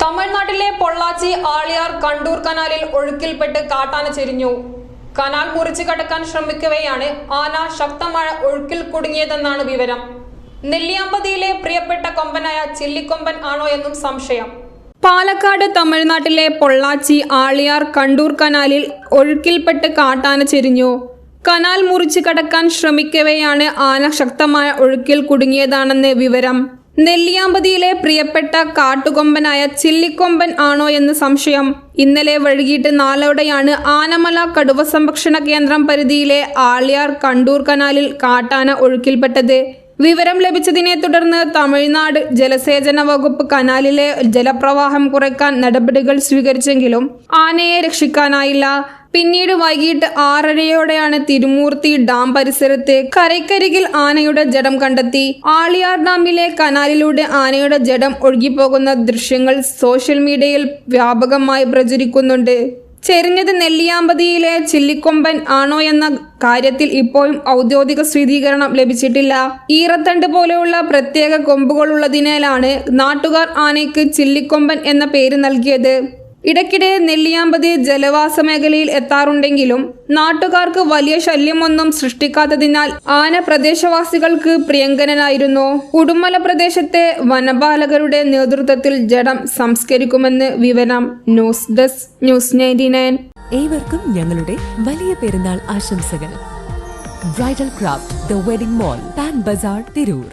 തമിഴ്നാട്ടിലെ പൊള്ളാച്ചി ആളിയാർ കണ്ടൂർ കനാലിൽ ഒഴുക്കിൽപ്പെട്ട് കാട്ടാന ചെരിഞ്ഞു. കനാൽ മുറിച്ചു കടക്കാൻ ശ്രമിക്കവെയാണ് ആന ശക്തമായ ഒഴുക്കിൽ കുടുങ്ങിയതെന്നാണ് വിവരം. നെല്ലിയാമ്പതിയിലെ പ്രിയപ്പെട്ട കൊമ്പനായ ചില്ലിക്കൊമ്പൻ ആണോ എന്നും സംശയം. പാലക്കാട് തമിഴ്നാട്ടിലെ പൊള്ളാച്ചി ആളിയാർ കണ്ടൂർ കനാലിൽ ഒഴുക്കിൽപ്പെട്ട് കാട്ടാന ചെരിഞ്ഞു. കനാൽ മുറിച്ചു കടക്കാൻ ശ്രമിക്കവെയാണ് ആന ശക്തമായ ഒഴുക്കിൽ കുടുങ്ങിയതാണെന്ന് വിവരം. നെല്ലിയാമ്പതിയിലെ പ്രിയപ്പെട്ട കാട്ടുകൊമ്പനായ ചില്ലിക്കൊമ്പൻ ആണോ എന്ന് സംശയം. ഇന്നലെ വൈകിട്ട് 4:00-ഓടെയാണ് ആനമല കടുവ സംരക്ഷണ കേന്ദ്രം പരിധിയിലെ ആളിയാർ കണ്ടൂർ കനാലിൽ കാട്ടാന ഒഴുക്കിൽപ്പെട്ടത്. വിവരം ലഭിച്ചതിനെ തുടർന്ന് തമിഴ്നാട് ജലസേചന വകുപ്പ് കനാലിലെ ജലപ്രവാഹം കുറയ്ക്കാൻ നടപടികൾ സ്വീകരിച്ചെങ്കിലും ആനയെ രക്ഷിക്കാനായില്ല. പിന്നീട് വൈകിട്ട് 6:30-ഓടെയാണ് തിരുമൂർത്തി ഡാം പരിസരത്ത് കരയ്ക്കരികിൽ ആനയുടെ ജഡം കണ്ടെത്തി. ആളിയാർ ഡാമിലെ കനാലിലൂടെ ആനയുടെ ജഡം ഒഴുകിപ്പോകുന്ന ദൃശ്യങ്ങൾ സോഷ്യൽ മീഡിയയിൽ വ്യാപകമായി പ്രചരിക്കുന്നുണ്ട്. ചെരിഞ്ഞത് നെല്ലിയാമ്പതിയിലെ ചില്ലിക്കൊമ്പൻ ആണോ എന്ന കാര്യത്തിൽ ഇപ്പോഴും ഔദ്യോഗിക സ്ഥിരീകരണം ലഭിച്ചിട്ടില്ല. ഈറത്തണ്ട് പോലെയുള്ള പ്രത്യേക കൊമ്പുകളുള്ളതിനാലാണ് നാട്ടുകാർ ആനയ്ക്ക് ചില്ലിക്കൊമ്പൻ എന്ന പേര് നൽകിയത്. ഇടയ്ക്കിടെ നെല്ലിയാമ്പതി ജലവാസ മേഖലയിൽ എത്താറുണ്ടെങ്കിലും നാട്ടുകാർക്ക് വലിയ ശല്യമൊന്നും സൃഷ്ടിക്കാത്തതിനാൽ ആന പ്രദേശവാസികൾക്ക് പ്രിയങ്കരനായിരുന്നു. ഉടുമല പ്രദേശത്തെ വനപാലകരുടെ നേതൃത്വത്തിൽ ജഡം സംസ്കരിക്കുമെന്ന് വിവരം. News desk news 99. ഏവർക്കും ഞങ്ങളുടെ വലിയ പെരുന്നാൾ ആശംസകൾ. Bridal craft the wedding mall, Pan Bazar, Tirur.